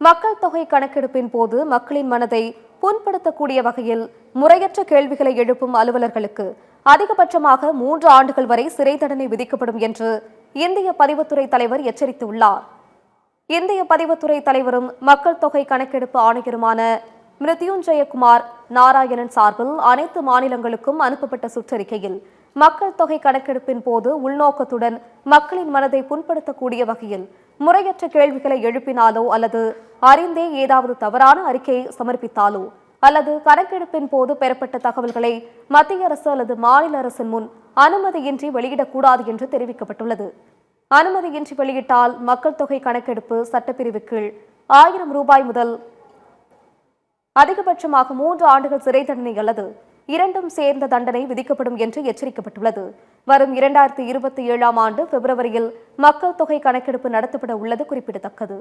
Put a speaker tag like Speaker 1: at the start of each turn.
Speaker 1: மக்கள் தொகை கணக்கெடுப்பின் போது மக்களின் மனதை புண்படுத்தக்கூடிய வகையில் முறையற்ற கேள்விகளை எழுப்பும் அலுவலர்களுக்கு அதிகபட்சமாக 3 ஆண்டுகள் வரை சிறை தண்டனை விதிக்கப்படும் என்று இந்திய பதிவுத்துறை தலைவர் எச்சரித்துள்ளார். இந்திய பதிவுத்துறை தலைவரும் மக்கள் தொகை கணக்கெடுப்பு ஆணையருமான மிருத்யுஞ்சயகுமார் நாராயணன் சார்பில் அனைத்து மாநிலங்களுக்கும் அனுப்பப்பட்ட சுற்றறிக்கையில் மக்கள் தொகை கணக்கெடுப்பின் போது உள்நோக்கத்துடன் மக்களின் மனதை புண்படுத்தக்கூடிய வகையில் முறையற்ற கேள்விகளை எழுப்பினாலோ அல்லது அறிந்தே ஏதாவது தவறான அறிக்கையை சமர்ப்பித்தாலோ அல்லது கணக்கெடுப்பின் போது பெறப்பட்ட தகவல்களை மத்திய அரசு அல்லது மாநில அரசின் முன் அனுமதியின்றி வெளியிடக்கூடாது என்று தெரிவிக்கப்பட்டுள்ளது. அனுமதியின்றி வெளியிட்டால் மக்கள் தொகை கணக்கெடுப்பு சட்டப்பிரிவு கீழ் 1000 ரூபாய் முதல் அதிகபட்சமாக 3 ஆண்டுகள் சிறை தண்டனை அல்லது இரண்டும் சேர்ந்த தண்டனை விதிக்கப்படும் என்று எச்சரிக்கப்பட்டுள்ளது. வரும் 2027 ஆண்டு பிப்ரவரியில் மக்கள் தொகை கணக்கெடுப்பு நடத்தப்பட உள்ளது குறிப்பிடத்தக்கது.